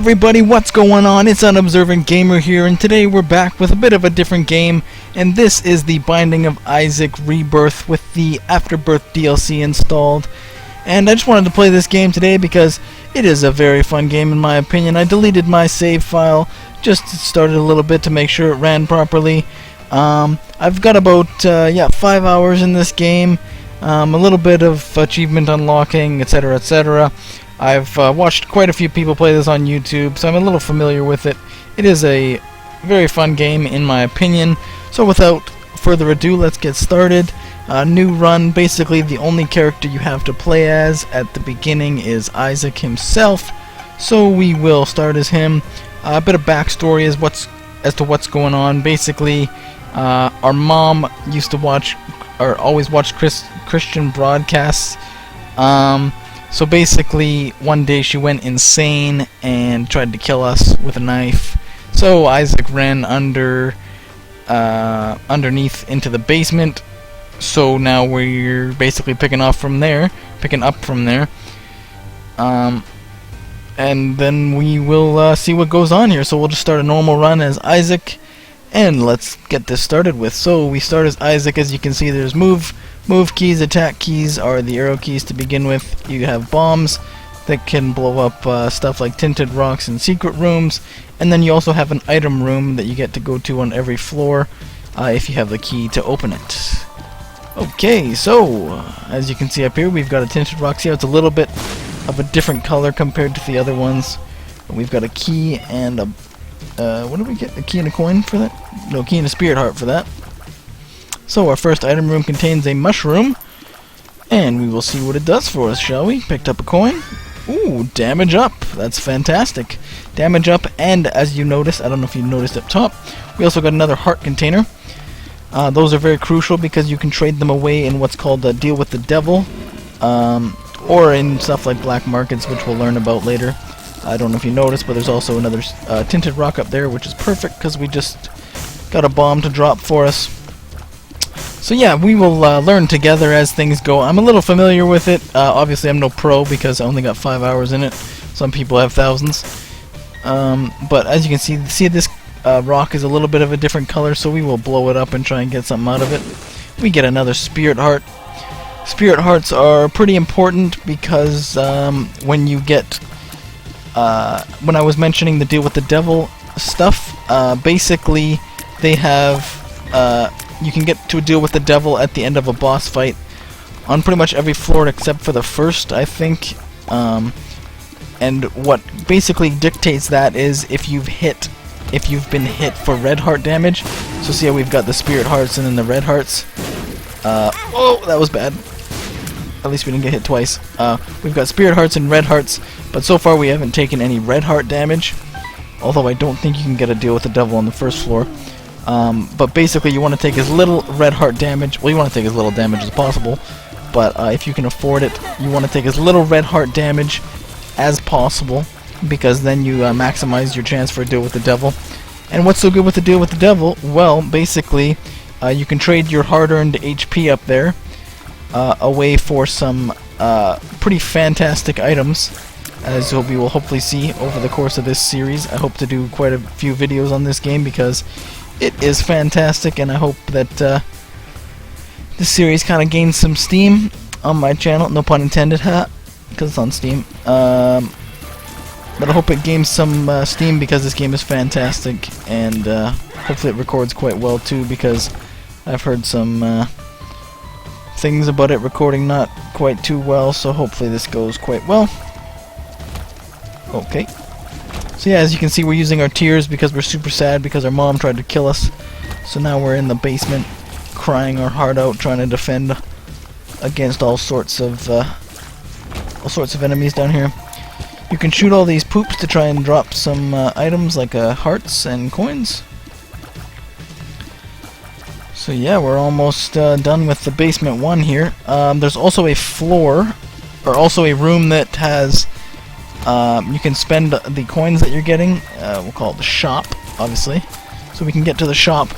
Everybody, what's going on? It's Unobservant Gamer here, and today we're back with a bit of a different game, and this is the Binding of Isaac Rebirth with the Afterbirth DLC installed. And I just wanted to play this game today because it is a very fun game in my opinion. I deleted my save file, just started a little bit to make sure it ran properly. I've got about 5 hours in this game, a little bit of achievement unlocking, etc, etc. I've watched quite a few people play this on YouTube, so I'm a little familiar with it. It is a very fun game in my opinion. So without further ado, let's get started. New run. Basically the only character you have to play as at the beginning is Isaac himself, so we will start as him. A bit of backstory as to what's going on. Basically, our mom used to watch, or always watched Christian broadcasts. So basically, one day she went insane and tried to kill us with a knife. So Isaac ran underneath into the basement. So now we're basically picking up from there. And then we will see what goes on here. So we'll just start a normal run as Isaac, and let's get this started with. So we start as Isaac. As you can see, there's move keys, attack keys are the arrow keys to begin with. You have bombs that can blow up stuff like tinted rocks and secret rooms, and then you also have an item room that you get to go to on every floor if you have the key to open it. Okay, so as you can see up here, we've got a tinted rock here. It's a little bit of a different color compared to the other ones. We've got a key and a what do we get? A key and a coin for that? No, key and a spirit heart for that. So our first item room contains a mushroom, and we will see what it does for us, shall we? Picked up a coin. Ooh, damage up. That's fantastic. Damage up, and as you notice, I don't know if you noticed up top, we also got another heart container. Those are very crucial because you can trade them away in what's called a deal with the devil, or in stuff like black markets, which we'll learn about later. I don't know if you noticed, but there's also another tinted rock up there, which is perfect because we just got a bomb to drop for us. So yeah, we will learn together as things go. I'm a little familiar with it. Obviously, I'm no pro because I only got 5 hours in it. Some people have thousands. But as you can see this rock is a little bit of a different color, so we will blow it up and try and get something out of it. We get another spirit heart. Spirit hearts are pretty important because when you get... when I was mentioning the deal with the devil stuff, basically they have... you can get to a deal with the devil at the end of a boss fight on pretty much every floor except for the first, I think. And what basically dictates that is if you've been hit for red heart damage. So see how we've got the spirit hearts and then the red hearts. Oh, that was bad. At least we didn't get hit twice. We've got spirit hearts and red hearts, but so far we haven't taken any red heart damage. Although I don't think you can get a deal with the devil on the first floor. But basically you want to take as little red heart damage, well, you want to take as little damage as possible, but if you can afford it, you want to take as little red heart damage as possible, because then you maximize your chance for a deal with the devil. And what's so good with the deal with the devil? Well, basically, you can trade your hard-earned HP up there away for some pretty fantastic items, as we will hopefully see over the course of this series. I hope to do quite a few videos on this game because it is fantastic, and I hope that this series kind of gains some steam on my channel. No pun intended, because it's on Steam. But I hope it gains some steam because this game is fantastic, and hopefully it records quite well too, because I've heard some things about it recording not quite too well, so hopefully this goes quite well. Okay. So yeah, as you can see, we're using our tears because we're super sad because our mom tried to kill us. So now we're in the basement, crying our heart out, trying to defend against all sorts of enemies down here. You can shoot all these poops to try and drop some items like hearts and coins. So yeah, we're almost done with the basement one here. There's also a floor, or also a room that has... you can spend the coins that you're getting, we'll call it the shop, obviously. So we can get to the shop,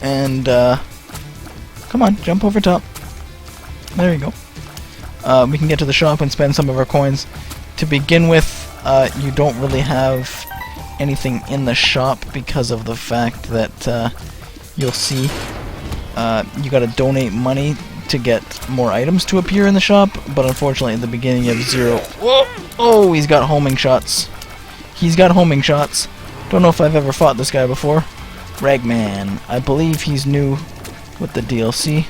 and, come on, jump over top. There you go. We can get to the shop and spend some of our coins. To begin with, you don't really have anything in the shop because of the fact that you'll see you gotta donate money to get more items to appear in the shop, but unfortunately at the beginning you have 0. Whoa! Oh, he's got homing shots. He's got homing shots. Don't know if I've ever fought this guy before. Ragman. I believe he's new with the DLC.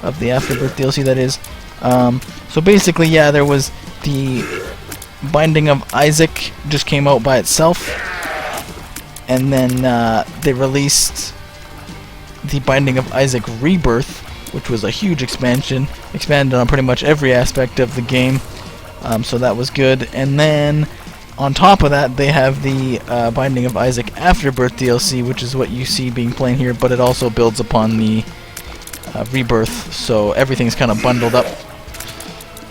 Of the Afterbirth DLC, that is. So basically, yeah, there was the Binding of Isaac just came out by itself. And then they released the Binding of Isaac Rebirth, which was a huge expansion. Expanded on pretty much every aspect of the game. So that was good. And then on top of that, they have the Binding of Isaac Afterbirth DLC, which is what you see being played here, but it also builds upon the Rebirth, so everything's kind of bundled up,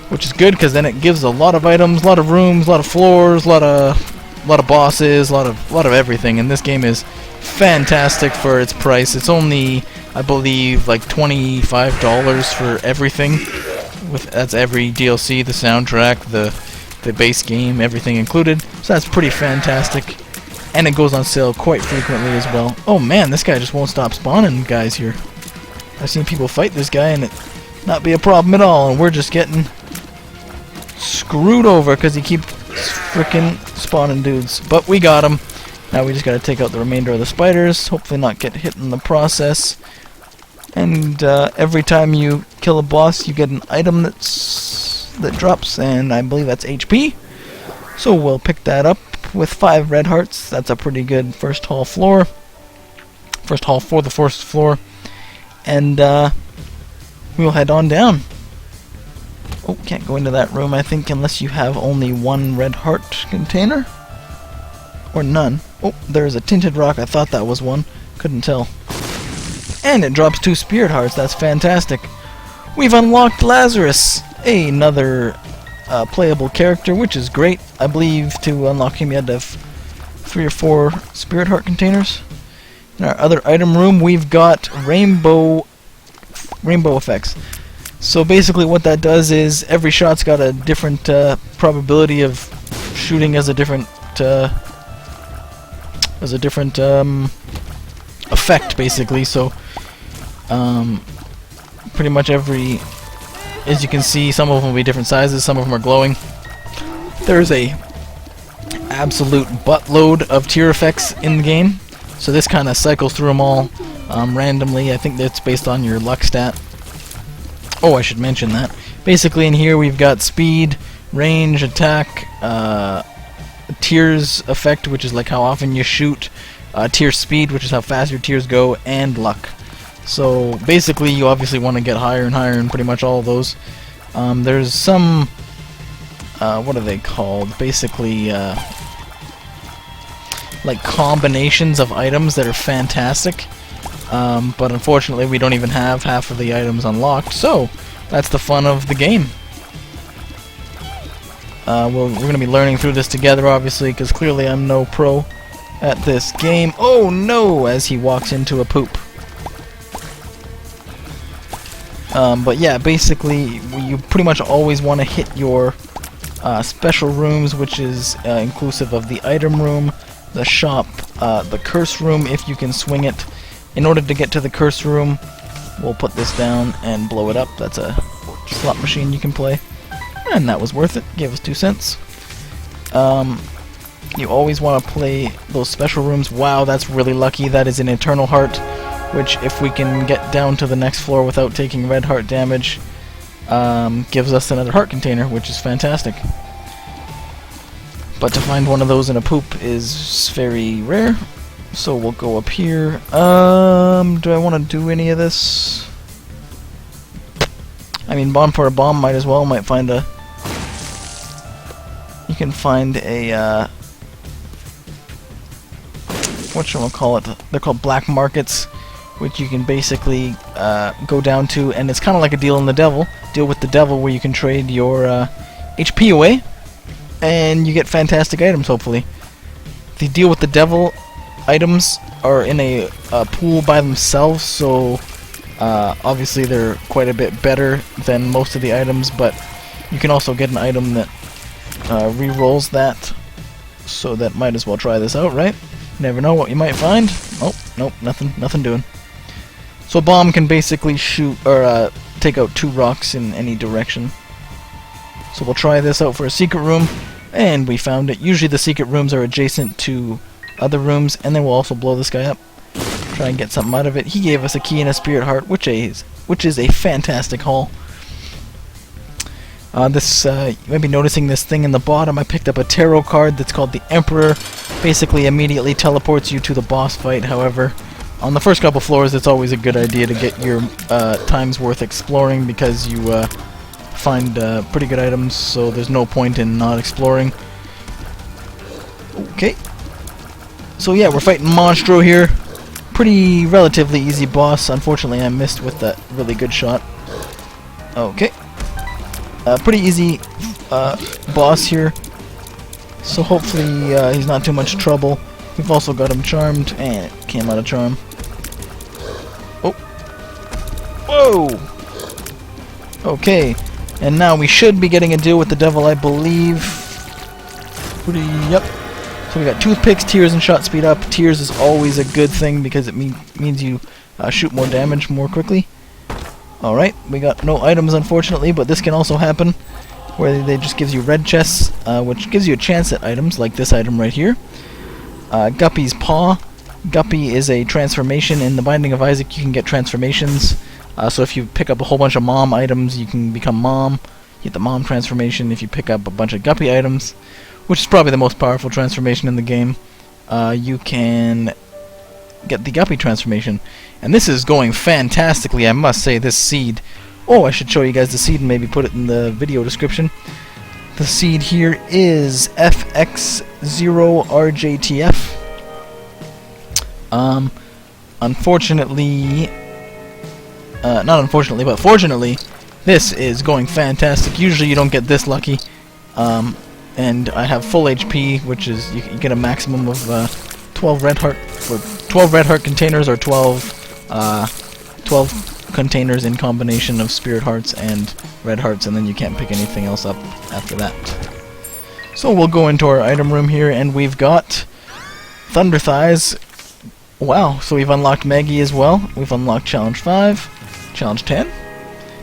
which is good because then it gives a lot of items, a lot of rooms, a lot of floors, a lot of bosses, a lot of everything. And this game is fantastic for its price. It's only, I believe, like $25 for everything. That's every DLC, the soundtrack, the base game, everything included. So that's pretty fantastic. And it goes on sale quite frequently as well. Oh man, this guy just won't stop spawning guys here. I've seen people fight this guy and it not be a problem at all, and we're just getting screwed over because he keeps frickin' spawning dudes. But we got him. Now we just gotta take out the remainder of the spiders, hopefully not get hit in the process. And every time you kill a boss, you get an item that drops, and I believe that's HP. So we'll pick that up with 5 red hearts. That's a pretty good first haul floor. First haul for the first floor. And we'll head on down. Oh, can't go into that room, I think, unless you have only 1 red heart container. Or none. Oh, there's a tinted rock. I thought that was one. Couldn't tell. And it drops 2 spirit hearts. That's fantastic. We've unlocked Lazarus, another playable character, which is great. I believe to unlock him you had to have 3 or 4 spirit heart containers. In our other item room, we've got rainbow effects. So basically what that does is every shot's got a different probability of shooting as a different effect, basically. So pretty much every, as you can see, some of them will be different sizes, some of them are glowing. There's a absolute buttload of tier effects in the game, so this kind of cycles through them all randomly. I think that's based on your luck stat. Oh, I should mention that. Basically in here we've got speed, range, attack, tears effect, which is like how often you shoot, tier speed, which is how fast your tears go, and luck. So basically you obviously want to get higher and higher in pretty much all of those. There's some, what are they called? Basically like combinations of items that are fantastic. But unfortunately we don't even have half of the items unlocked, so that's the fun of the game. We're going to be learning through this together, obviously, because clearly I'm no pro at this game. Oh no, as he walks into a poop. But yeah, basically you pretty much always want to hit your special rooms, which is inclusive of the item room, the shop, the curse room if you can swing it. In order to get to the curse room, we'll put this down and blow it up. That's a slot machine you can play. And that was worth it. Gave us 2 cents. You always want to play those special rooms. Wow, that's really lucky. That is an Eternal Heart, which if we can get down to the next floor without taking red heart damage, gives us another heart container, which is fantastic. But to find one of those in a poop is very rare. So we'll go up here. Do I want to do any of this? I mean, bomb for a bomb, might as well. Might find a... You can find a, whatchamacallit? They're called black markets, which you can basically go down to, and it's kind of like a deal with the devil, where you can trade your HP away, and you get fantastic items, hopefully. The deal with the devil items are in a pool by themselves, so obviously they're quite a bit better than most of the items, but you can also get an item that re-rolls that, so that might as well try this out, right? Never know what you might find. Oh, nope, nothing doing. So a bomb can basically shoot, or take out 2 rocks in any direction. So we'll try this out for a secret room, and we found it. Usually the secret rooms are adjacent to other rooms, and then we'll also blow this guy up. Try and get something out of it. He gave us a key and a spirit heart, which is a fantastic haul. You might be noticing this thing in the bottom. I picked up a tarot card that's called the Emperor. Basically immediately teleports you to the boss fight. However, on the first couple floors it's always a good idea to get your time's worth exploring, because you find pretty good items, so there's no point in not exploring. Okay. So yeah, we're fighting Monstro here. Pretty relatively easy boss. Unfortunately I missed with that really good shot. Okay. Pretty easy boss here, so hopefully he's not too much trouble. We've also got him charmed, and it came out of charm. Oh! Whoa! Okay, and now we should be getting a deal with the devil, I believe. Yep. So we got toothpicks, tears, and shot speed up. Tears is always a good thing because it means you shoot more damage more quickly. Alright, we got no items unfortunately, but this can also happen, where they just gives you red chests, which gives you a chance at items, like this item right here. Guppy's Paw. Guppy is a transformation. In the Binding of Isaac you can get transformations, so if you pick up a whole bunch of Mom items you can become Mom. You get the Mom transformation. If you pick up a bunch of Guppy items, which is probably the most powerful transformation in the game, you can get the Guppy transformation. And this is going fantastically, I must say. This seed, oh, I should show you guys the seed and maybe put it in the video description. The seed here is FX0RJTF. Unfortunately, not unfortunately, but fortunately, this is going fantastic. Usually you don't get this lucky. And I have full HP, which is, you get a maximum of 12 red heart, for 12 red heart containers, or 12 containers in combination of spirit hearts and red hearts, and then you can't pick anything else up after that. So we'll go into our item room here, and we've got Thunder Thighs. Wow, so we've unlocked Maggie as well. We've unlocked Challenge 5, Challenge 10.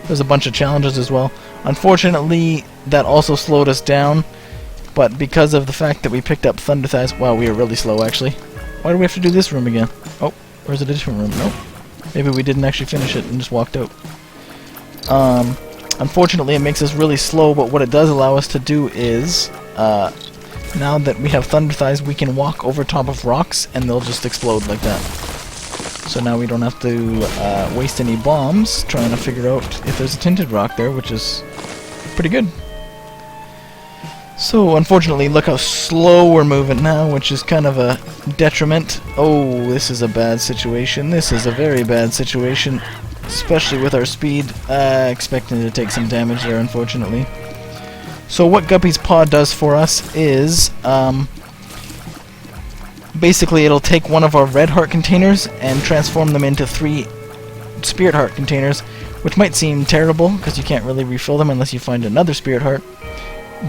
There's a bunch of challenges as well. Unfortunately, that also slowed us down, but because of the fact that we picked up Thunder Thighs, wow, we are really slow actually. Why do we have to do this room again? Oh, where's a different room? Nope. Maybe we didn't actually finish it and just walked out. Unfortunately, it makes us really slow, but what it does allow us to do is, now that we have Thunder Thighs, we can walk over top of rocks and they'll just explode like that. So now we don't have to waste any bombs trying to figure out if there's a tinted rock there, which is pretty good. So unfortunately, look how slow we're moving now, which is kind of a detriment. Oh, this is a bad situation. This is a very bad situation, especially with our speed. Expecting to take some damage there, unfortunately. So what Guppy's Paw does for us is, basically it'll take one of our red heart containers and transform them into 3 spirit heart containers, which might seem terrible because you can't really refill them unless you find another spirit heart.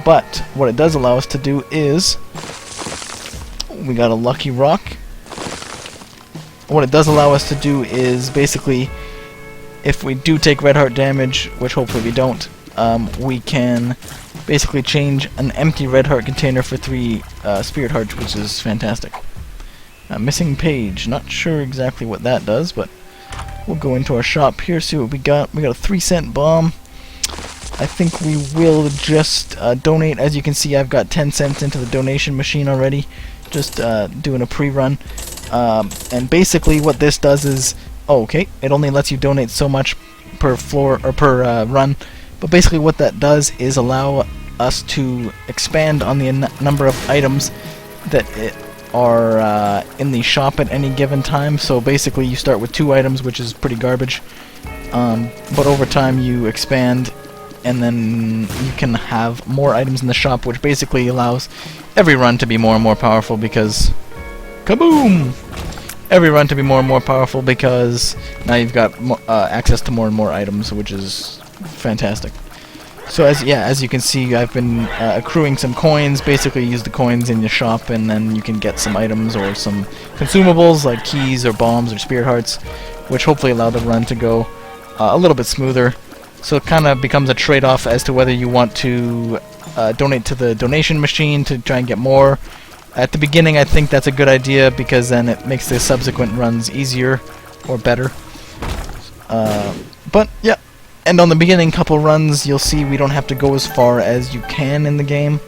But what it does allow us to do is, we got a lucky rock. What it does allow us to do is basically, if we do take red heart damage, which hopefully we don't, we can basically change an empty red heart container for 3 spirit hearts, which is fantastic. Missing page, not sure exactly what that does, but we'll go into our shop here, see what we got. We got a 3-cent bomb. I think we will just donate. As you can see, I've got 10 cents into the donation machine already, just doing a pre-run. And basically what this does is, oh, okay, it only lets you donate so much per floor, or per run, but basically what that does is allow us to expand on the number of items that are in the shop at any given time. So basically you start with 2 items, which is pretty garbage, but over time you expand, and then you can have more items in the shop, which basically allows every run to be more and more powerful, because kaboom! Every run to be more and more powerful, because now you've got access to more and more items, which is fantastic. So as you can see, I've been accruing some coins. Basically, use the coins in your shop, and then you can get some items or some consumables like keys or bombs or spirit hearts, which hopefully allow the run to go a little bit smoother. So it kind of becomes a trade-off as to whether you want to donate to the donation machine to try and get more. At the beginning, I think that's a good idea because then it makes the subsequent runs easier or better. But yeah. And on the beginning couple runs, you'll see we don't have to go as far as you can in the game.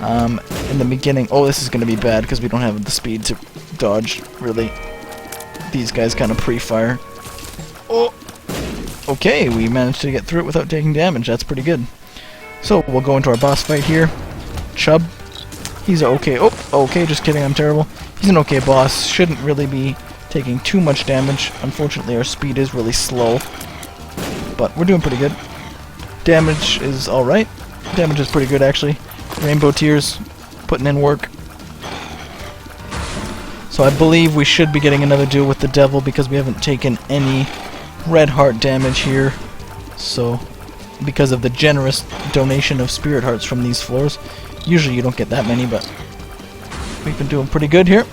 In the beginning... Oh, this is going to be bad because we don't have the speed to dodge, really. These guys kind of pre-fire. Oh! Okay, we managed to get through it without taking damage. That's pretty good. So, we'll go into our boss fight here. Chubb. He's okay. Oh, okay, just kidding, I'm terrible. He's an okay boss. Shouldn't really be taking too much damage. Unfortunately, our speed is really slow. But we're doing pretty good. Damage is alright. Damage is pretty good, actually. Rainbow Tears, putting in work. So I believe we should be getting another duel with the devil because we haven't taken any red heart damage here. So, because of the generous donation of spirit hearts from these floors. Usually you don't get that many, but we've been doing pretty good here.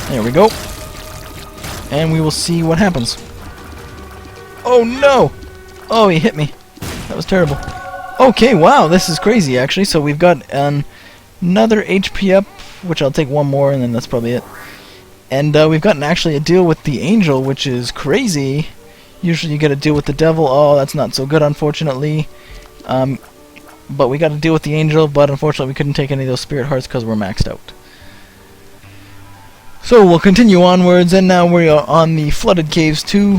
There we go. And we will see what happens. Oh no! Oh, he hit me. That was terrible. Okay, wow, this is crazy actually. So we've got another HP up, which I'll take one more and then that's probably it. And we've gotten actually a deal with the angel, which is crazy. Usually you get a deal with the devil. Oh, that's not so good, unfortunately. But we got a deal with the angel, but unfortunately we couldn't take any of those spirit hearts because we're maxed out. So we'll continue onwards, and now we are on the flooded caves too.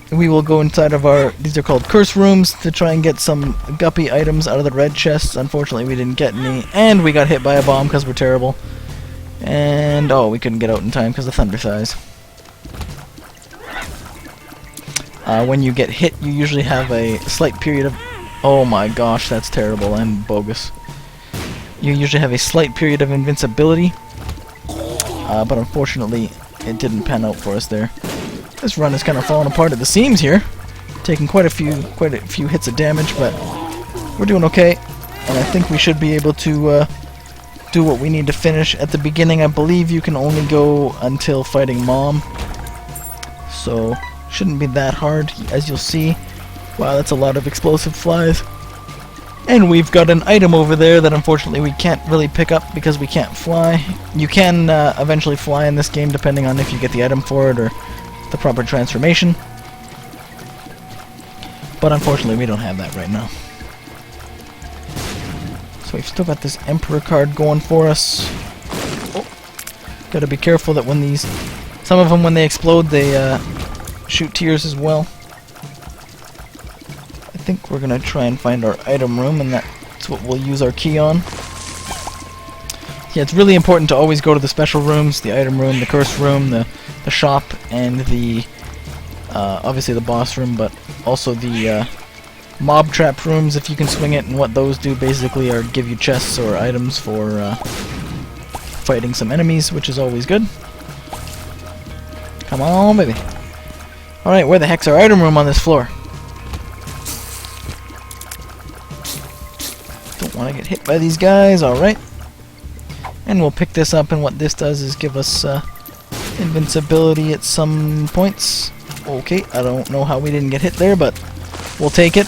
We will go inside of our, these are called curse rooms, to try and get some guppy items out of the red chests. Unfortunately we didn't get any, and we got hit by a bomb because we're terrible. And oh, we couldn't get out in time because of thunder thighs. When you get hit, you usually have a slight period of... Oh my gosh, that's terrible and bogus. You usually have a slight period of invincibility, but unfortunately it didn't pan out for us there. This run is kind of falling apart at the seams here, taking quite a few hits of damage, but we're doing okay, and I think we should be able to do what we need to finish. At the beginning, I believe you can only go until fighting Mom, so shouldn't be that hard, as you'll see. Wow, that's a lot of explosive flies. And we've got an item over there that unfortunately we can't really pick up because we can't fly. You can eventually fly in this game depending on if you get the item for it or the proper transformation. But unfortunately we don't have that right now. So we've still got this Emperor card going for us. Oh, gotta be careful that when these... Some of them when they explode they shoot tears as well. I think we're gonna try and find our item room, and that's what we'll use our key on. Yeah, it's really important to always go to the special rooms, the item room, the curse room, the shop, and the obviously the boss room, but also the mob trap rooms if you can swing it. And what those do basically are give you chests or items for fighting some enemies, which is always good. Come on, baby. Alright, where the heck's our item room on this floor? Don't want to get hit by these guys. Alright. And we'll pick this up, and what this does is give us invincibility at some points. Okay, I don't know how we didn't get hit there, but we'll take it.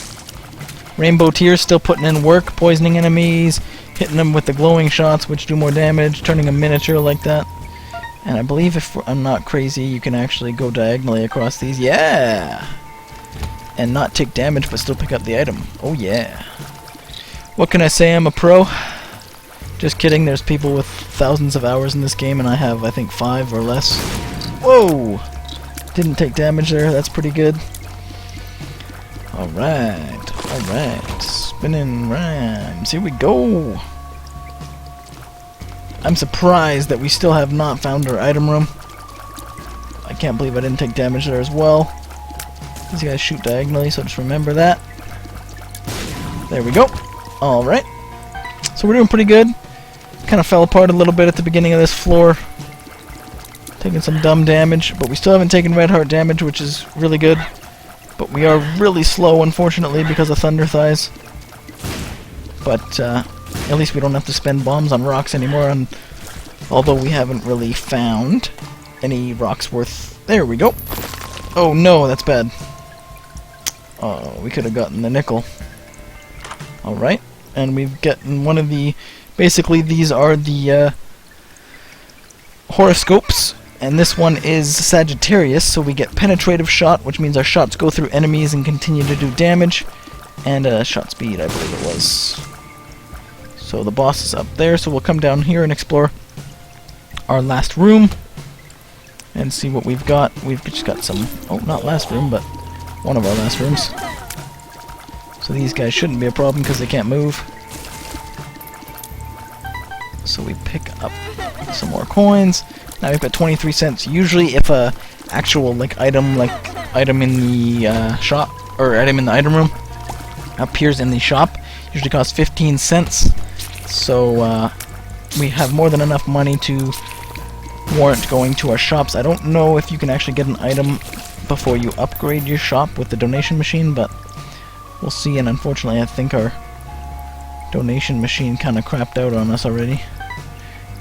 Rainbow Tears still putting in work, poisoning enemies, hitting them with the glowing shots, which do more damage, turning a miniature like that. And I believe if I'm not crazy, you can actually go diagonally across these. Yeah! And not take damage, but still pick up the item. Oh yeah. What can I say? I'm a pro. Just kidding, there's people with thousands of hours in this game, and I have, I think, 5 or less. Whoa! Didn't take damage there, that's pretty good. Alright, alright. Spinning rhymes, here we go! I'm surprised that we still have not found our item room. I can't believe I didn't take damage there as well. These guys shoot diagonally, so just remember that. There we go. Alright. So we're doing pretty good. Kind of fell apart a little bit at the beginning of this floor. Taking some dumb damage, but we still haven't taken red heart damage, which is really good. But we are really slow, unfortunately, because of Thunder Thighs. But at least we don't have to spend bombs on rocks anymore, and although we haven't really found any rocks worth... There we go! Oh no, that's bad. Oh, we could have gotten the nickel. Alright, and we've gotten one of the... Basically, these are the horoscopes, and this one is Sagittarius, so we get penetrative shot, which means our shots go through enemies and continue to do damage, and shot speed, I believe it was. So the boss is up there, so we'll come down here and explore our last room and see what we've got. We've just got some... Oh, not last room, but one of our last rooms. So these guys shouldn't be a problem because they can't move. So we pick up some more coins. Now we've got 23 cents. Usually if a actual item in the shop, or item in the item room appears in the shop, usually costs 15 cents. So we have more than enough money to warrant going to our shops. I don't know if you can actually get an item before you upgrade your shop with the donation machine, but we'll see. And unfortunately I think our donation machine kind of crapped out on us already.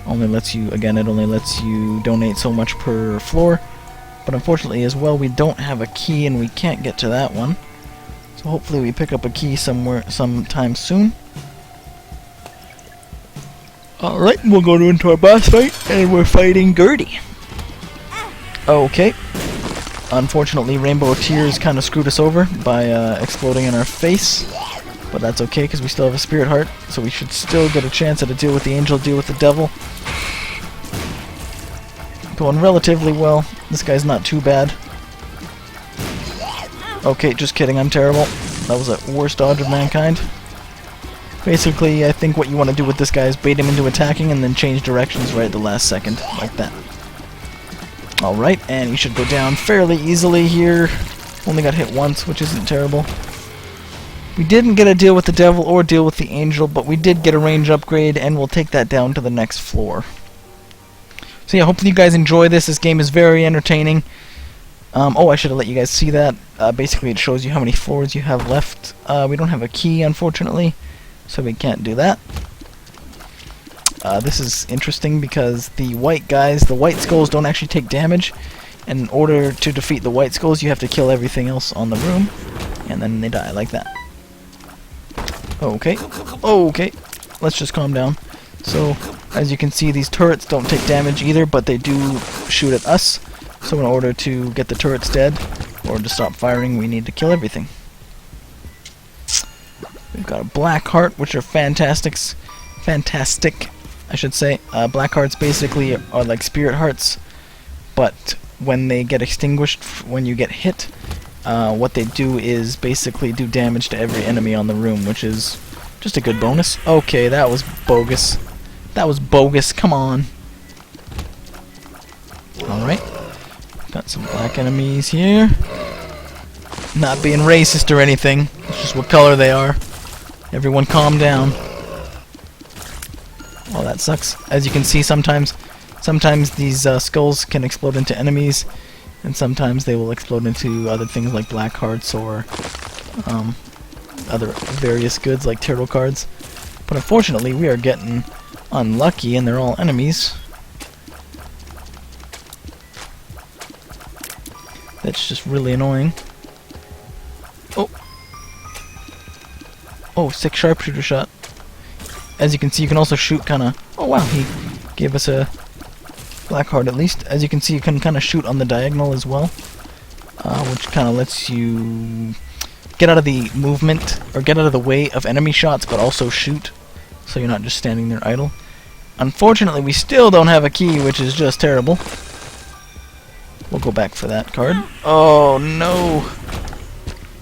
Only lets you, again, it only lets you donate so much per floor, but unfortunately as well we don't have a key and we can't get to that one. So hopefully we pick up a key sometime soon. Alright, we'll go into our boss fight, and we're fighting Gertie. Okay. Unfortunately, Rainbow Tears kind of screwed us over by exploding in our face. But that's okay, because we still have a Spirit Heart, so we should still get a chance at a deal with the Angel, deal with the Devil. Going relatively well. This guy's not too bad. Okay, just kidding, I'm terrible. That was the worst dodge of mankind. Basically, I think what you want to do with this guy is bait him into attacking and then change directions right at the last second, like that. Alright, and he should go down fairly easily here. Only got hit once, which isn't terrible. We didn't get a deal with the Devil or deal with the Angel, but we did get a range upgrade, and we'll take that down to the next floor. So yeah, hopefully you guys enjoy this. This game is very entertaining. Oh, I should have let you guys see that. Basically, it shows you how many floors you have left. We don't have a key, unfortunately, so we can't do that. This is interesting because the white guys, the white skulls, don't actually take damage. And in order to defeat the white skulls, you have to kill everything else on the room, and then they die like that. Okay. Okay. Let's just calm down. So, as you can see, these turrets don't take damage either, but they do shoot at us. So in order to get the turrets dead, or to stop firing, we need to kill everything. We've got a black heart, which are fantastic, I should say. Black hearts basically are like spirit hearts, but when they get extinguished, when you get hit, what they do is basically do damage to every enemy on the room, which is just a good bonus. Okay, that was bogus. That was bogus, come on. Alright. Got some black enemies here. Not being racist or anything, it's just what color they are. Everyone calm down. Oh, that sucks. As you can see, sometimes these skulls can explode into enemies, and sometimes they will explode into other things like black hearts or other various goods like tarot cards. But unfortunately, we are getting unlucky, and they're all enemies. That's just really annoying. Oh! Oh, 6 sharpshooter shot. As you can see, you can also shoot kinda... Oh wow, he gave us a black heart at least. As you can see, you can kinda shoot on the diagonal as well, which kinda lets you get out of the movement, or get out of the way of enemy shots, but also shoot, so you're not just standing there idle. Unfortunately, we still don't have a key, which is just terrible. We'll go back for that card. Oh no!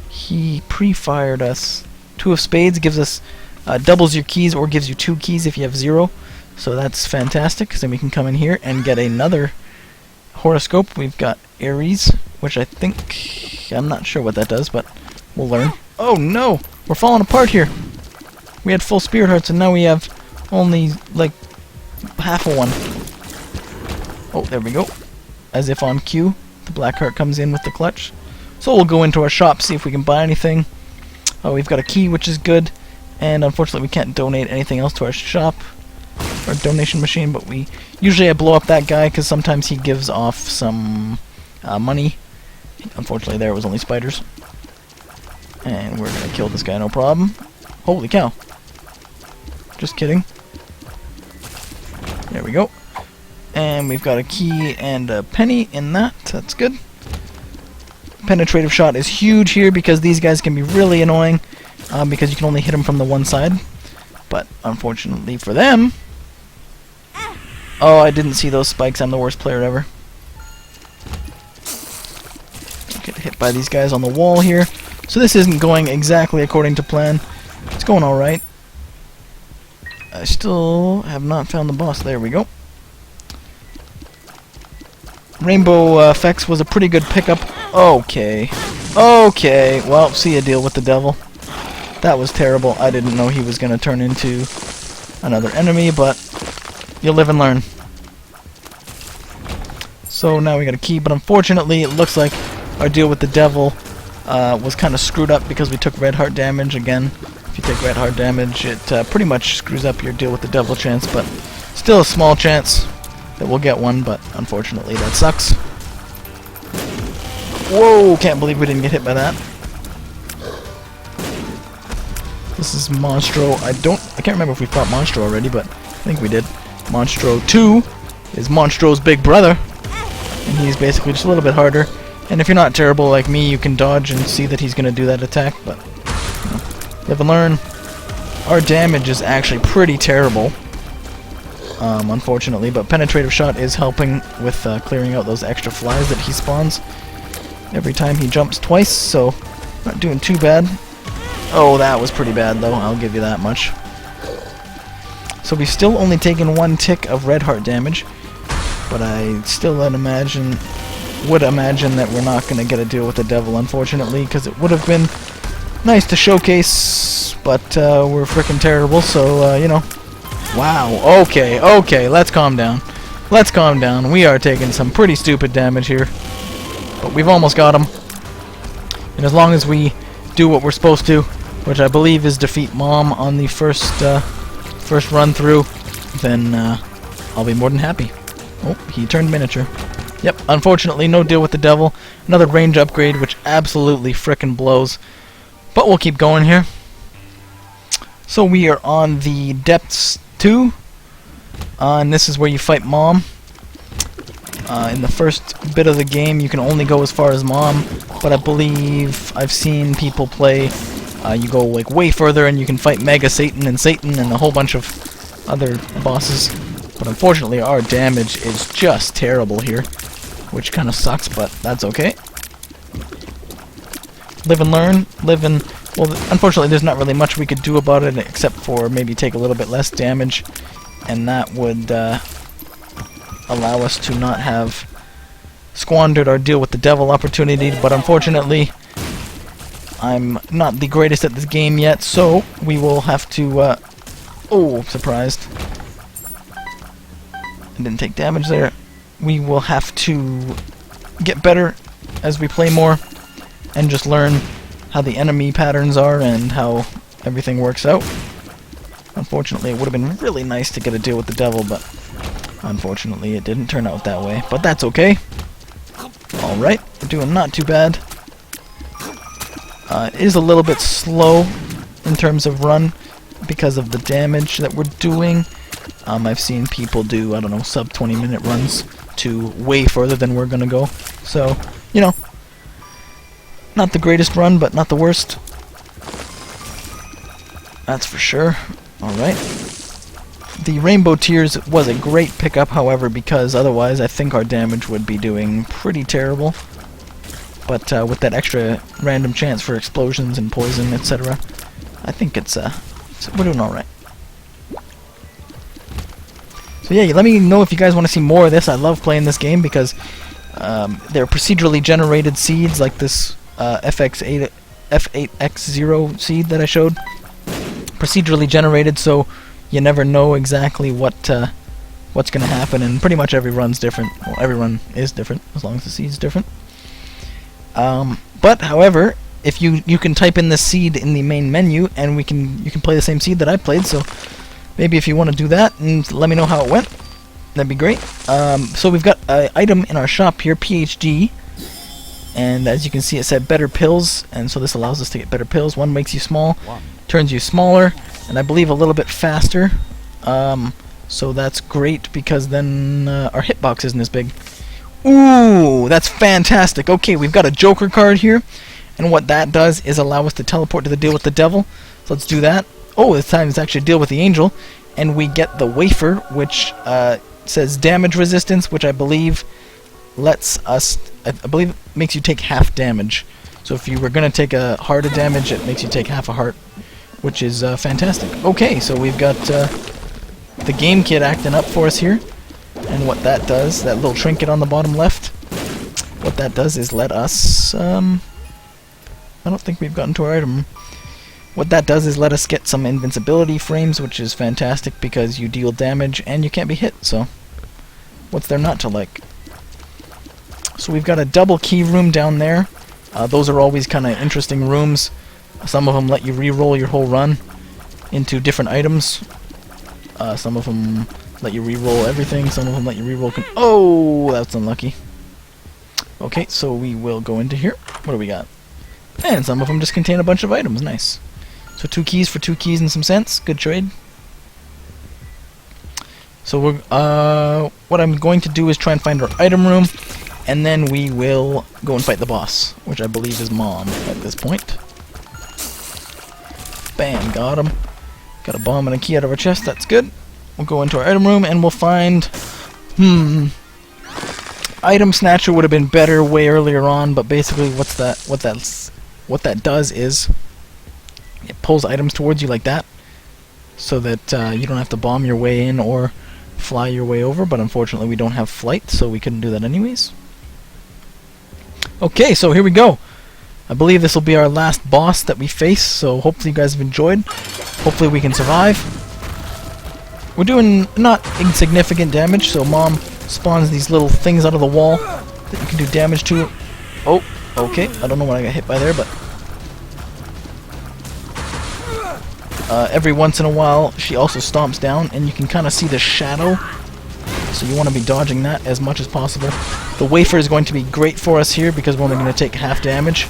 He pre-fired us. 2 of spades gives us doubles your keys, or gives you 2 keys if you have 0. So that's fantastic, because then we can come in here and get another horoscope. We've got Aries, which I think... I'm not sure what that does, but we'll learn. Oh no! We're falling apart here! We had full spirit hearts, and now we have only, like, half of one. Oh, there we go. As if on cue, the black heart comes in with the clutch. So we'll go into our shop, see if we can buy anything. Oh, we've got a key, which is good. And unfortunately, we can't donate anything else to our shop, our donation machine. But usually I blow up that guy because sometimes he gives off some money. Unfortunately, there was only spiders. And we're gonna kill this guy, no problem. Holy cow! Just kidding. There we go. And we've got a key and a penny in that. That's good. Penetrative shot is huge here because these guys can be really annoying because you can only hit them from the one side. But unfortunately for them... Oh, I didn't see those spikes. I'm the worst player ever. Get hit by these guys on the wall here. So this isn't going exactly according to plan. It's going alright. I still have not found the boss. There we go. Rainbow effects was a pretty good pickup. Okay. Okay. Well, see ya, deal with the devil. That was terrible. I didn't know he was going to turn into another enemy, but you'll live and learn. So now we got a key, but unfortunately it looks like our deal with the devil was kind of screwed up because we took red heart damage. Again, if you take red heart damage, it pretty much screws up your deal with the devil chance, but still a small chance that we'll get one, but unfortunately that sucks. Whoa, can't believe we didn't get hit by that. This is Monstro. I can't remember if we fought Monstro already, but I think we did. Monstro 2 is Monstro's big brother, and he's basically just a little bit harder. And if you're not terrible like me, you can dodge and see that he's going to do that attack, but you know, live and learn. Our damage is actually pretty terrible. Unfortunately, but penetrative shot is helping with clearing out those extra flies that he spawns every time he jumps twice, so not doing too bad. Oh, that was pretty bad though, I'll give you that much. So we've still only taken one tick of red heart damage, but I still would imagine that we're not going to get a deal with the devil, unfortunately, because it would have been nice to showcase, but we're freaking terrible, so you know. Wow, okay, let's calm down. Let's calm down. We are taking some pretty stupid damage here. But we've almost got him. And as long as we do what we're supposed to, which I believe is defeat Mom on the first run through, then I'll be more than happy. Oh, he turned miniature. Yep, unfortunately no deal with the devil. Another range upgrade, which absolutely frickin' blows. But we'll keep going here. So we are on the Depths 2, and this is where you fight Mom. In the first bit of the game you can only go as far as Mom, but I believe I've seen people play, you go like way further and you can fight Mega Satan and a whole bunch of other bosses. But unfortunately our damage is just terrible here, which kind of sucks, but that's okay. Live and learn, well, unfortunately there's not really much we could do about it except for maybe take a little bit less damage, and that would allow us to not have squandered our deal with the devil opportunity. But unfortunately I'm not the greatest at this game yet, so we will have to oh, surprised. I didn't take damage there. We will have to get better as we play more and just learn how the enemy patterns are and how everything works out. Unfortunately, it would have been really nice to get a deal with the devil, but unfortunately it didn't turn out that way. But that's okay. Alright, we're doing not too bad. It is a little bit slow in terms of run because of the damage that we're doing. I've seen people do, I don't know, sub 20-minute runs to way further than we're gonna go. So, you know, not the greatest run, but not the worst. That's for sure. Alright. The Rainbow Tears was a great pickup, however, because otherwise I think our damage would be doing pretty terrible. But with that extra random chance for explosions and poison, etc., I think we're doing alright. So yeah, let me know if you guys want to see more of this. I love playing this game because they're procedurally generated seeds like this F8X0 seed that I showed. Procedurally generated, so you never know exactly what's going to happen, and pretty much every run's different. Well, every run is different as long as the seed's different. But But however, if you can type in the seed in the main menu, and you can play the same seed that I played. So maybe if you want to do that and let me know how it went, that'd be great. So we've got an item in our shop here, PhD, and as you can see it said better pills, and so this allows us to get better pills. One makes you small, turns you smaller, and I believe a little bit faster. So that's great because then our hitbox isn't as big. Ooh, that's fantastic. Okay, we've got a Joker card here, and what that does is allow us to teleport to the deal with the devil. So let's do that. Oh, this time it's actually deal with the angel, and we get the wafer, which says damage resistance, which I believe lets us, I believe it makes you take half damage. So if you were going to take a heart of damage, it makes you take half a heart, which is fantastic. Okay, so we've got the game kit acting up for us here, and what that does, that little trinket on the bottom left, what that does is let us, I don't think we've gotten to our item. What that does is let us get some invincibility frames, which is fantastic because you deal damage and you can't be hit, so what's there not to like? So we've got a double key room down there. Those are always kind of interesting rooms. Some of them let you re-roll your whole run into different items. Some of them let you re-roll everything. Some of them let you re-roll... Oh, that's unlucky. Okay, so we will go into here. What do we got? And some of them just contain a bunch of items. Nice. So 2 keys for 2 keys and some cents. Good trade. So we're, what I'm going to do is try and find our item room, and then we will go and fight the boss, which I believe is Mom at this point. Bam, got him. Got a bomb and a key out of our chest, that's good. We'll go into our item room and we'll find... Item Snatcher would have been better way earlier on, but basically what that does is it pulls items towards you like that, so that you don't have to bomb your way in or fly your way over, but unfortunately we don't have flight, so we couldn't do that anyways. Okay, so here we go. I believe this will be our last boss that we face, so hopefully you guys have enjoyed. Hopefully we can survive. We're doing not insignificant damage, so Mom spawns these little things out of the wall that you can do damage to. Oh, okay, I don't know what I got hit by there, but... every once in a while she also stomps down, and you can kind of see the shadow, so you want to be dodging that as much as possible. The wafer is going to be great for us here because we're only going to take half damage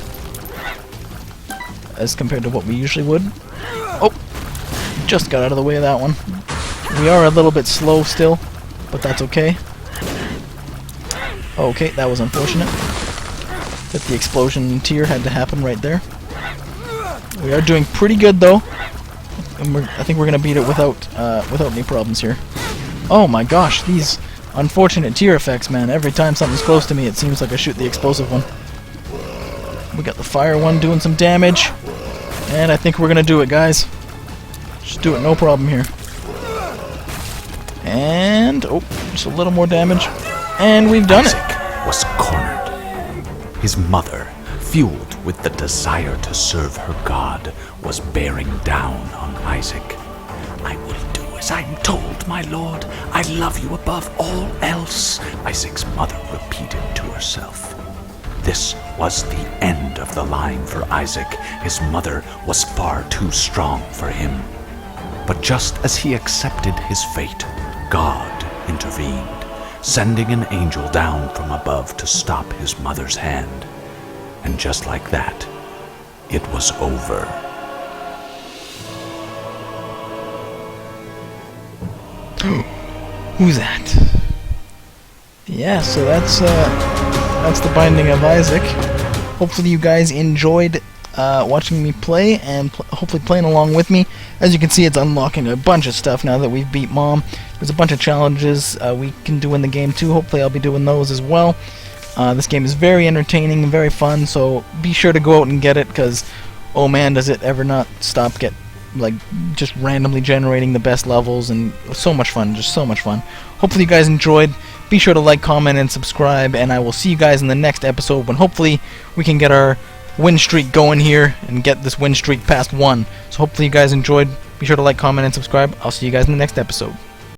as compared to what we usually would. Oh, just got out of the way of that one. We are a little bit slow still, but that's okay. Okay, that was unfortunate that the explosion tier had to happen right there. We are doing pretty good though, and I think we're gonna beat it without any problems here. Oh my gosh, these unfortunate tier effects, man. Every time something's close to me, it seems like I shoot the explosive one. We got the fire one doing some damage, and I think we're gonna do it, guys. Just do it, no problem here. And oh, just a little more damage, and we've done Isaac was cornered. His mother, fueled with the desire to serve her God, was bearing down on Isaac. "I will do as I'm told, my lord. I love you above all else," Isaac's mother repeated to herself. This was the end of the line for Isaac. His mother was far too strong for him. But just as he accepted his fate, God intervened, sending an angel down from above to stop his mother's hand. And just like that, it was over. Who's that? Yeah, so that's the Binding of Isaac. Hopefully you guys enjoyed watching me play and hopefully playing along with me. As you can see, it's unlocking a bunch of stuff now that we've beat Mom. There's a bunch of challenges we can do in the game too. Hopefully I'll be doing those as well. This game is very entertaining and very fun, so be sure to go out and get it, because oh man, does it ever not stop just randomly generating the best levels, and so much fun, just so much fun. Hopefully you guys enjoyed. Be sure to like, comment, and subscribe, and I will see you guys in the next episode when hopefully we can get our win streak going here and get this win streak past 1. So hopefully you guys enjoyed. Be sure to like, comment, and subscribe. I'll see you guys in the next episode.